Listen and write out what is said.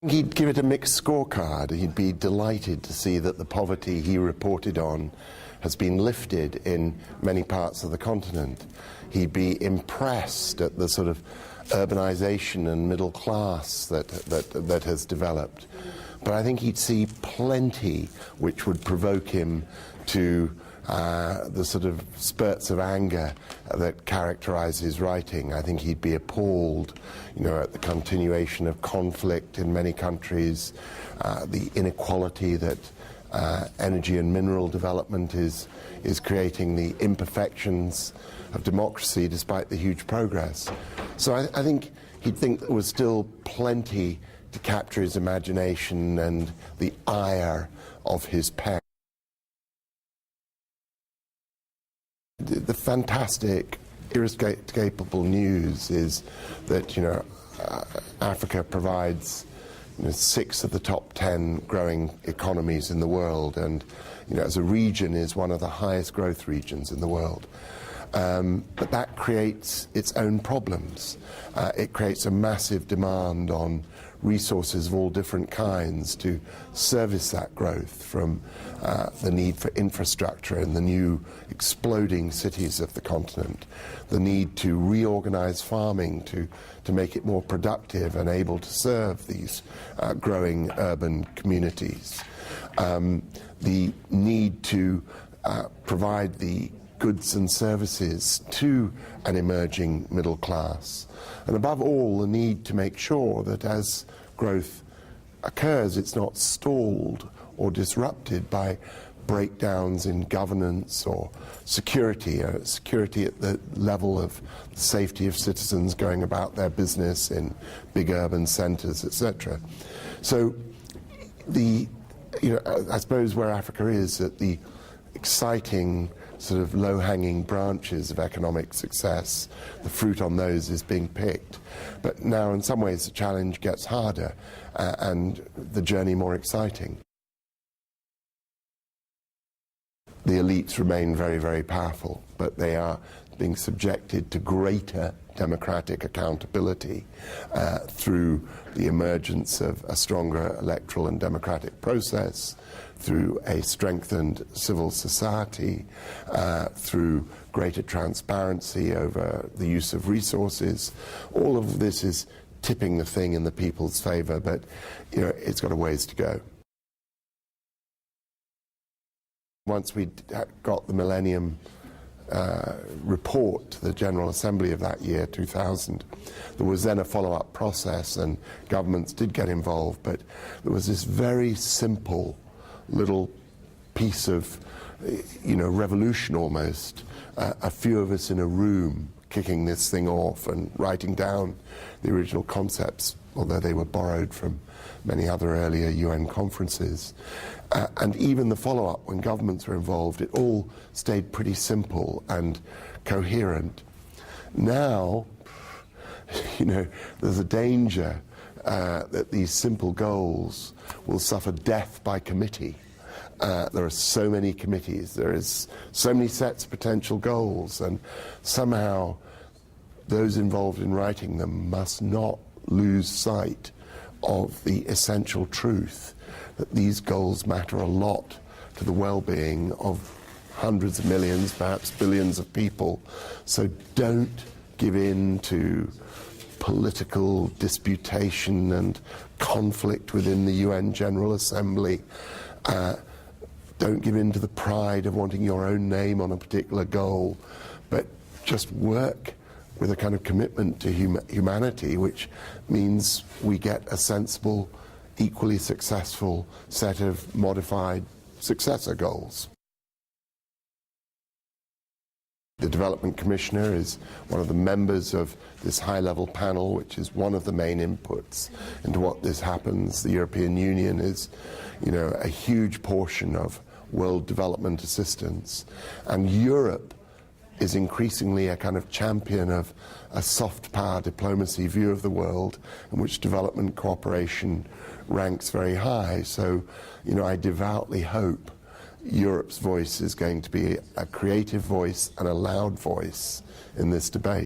He'd give it a mixed scorecard. He'd be delighted to see that the poverty he reported on has been lifted in many parts of the continent. He'd be impressed at the sort of urbanization and middle class that has developed. But I think he'd see plenty which would provoke him to the sort of spurts of anger that characterize his writing. I think he'd be appalled, at the continuation of conflict in many countries, the inequality that energy and mineral development is creating, the imperfections of democracy despite the huge progress. So I think he'd think there was still plenty to capture his imagination and the ire of his pen. The fantastic, inescapable news is that, Africa provides 6 of the top 10 growing economies in the world, and as a region is one of the highest growth regions in the world. But that creates its own problems. It creates a massive demand on resources of all different kinds to service that growth, from the need for infrastructure in the new exploding cities of the continent, the need to reorganize farming to make it more productive and able to serve these growing urban communities, the need to provide the goods and services to an emerging middle class, and above all the need to make sure that as growth occurs it's not stalled or disrupted by breakdowns in governance or security at the level of the safety of citizens going about their business in big urban centres, etc. So I suppose where Africa is at the exciting sort of low-hanging branches of economic success, the fruit on those is being picked. But now in some ways the challenge gets harder and the journey more exciting. The elites remain very, very powerful, but they are being subjected to greater democratic accountability through the emergence of a stronger electoral and democratic process, through a strengthened civil society, through greater transparency over the use of resources. All of this is tipping the thing in the people's favor, but it's got a ways to go. Once we got the Millennium report to the General Assembly of that year, 2000, there was then a follow-up process and governments did get involved, but there was this very simple little piece of, revolution almost, a few of us in a room kicking this thing off and writing down the original concepts, although they were borrowed from many other earlier UN conferences. And even the follow-up, when governments were involved, it all stayed pretty simple and coherent. Now, there's a danger that these simple goals will suffer death by committee. There are so many committees, there is so many sets of potential goals, and somehow those involved in writing them must not lose sight of the essential truth that these goals matter a lot to the well-being of hundreds of millions, perhaps billions of people. So don't give in to political disputation and conflict within the UN General Assembly. Don't give in to the pride of wanting your own name on a particular goal, but just work with a kind of commitment to humanity, which means we get a sensible, equally successful set of modified successor goals. The Development Commissioner is one of the members of this high-level panel, which is one of the main inputs into what this happens. The European Union is, a huge portion of world development assistance, and Europe is increasingly a kind of champion of a soft power diplomacy view of the world, in which development cooperation ranks very high. So, I devoutly hope Europe's voice is going to be a creative voice and a loud voice in this debate.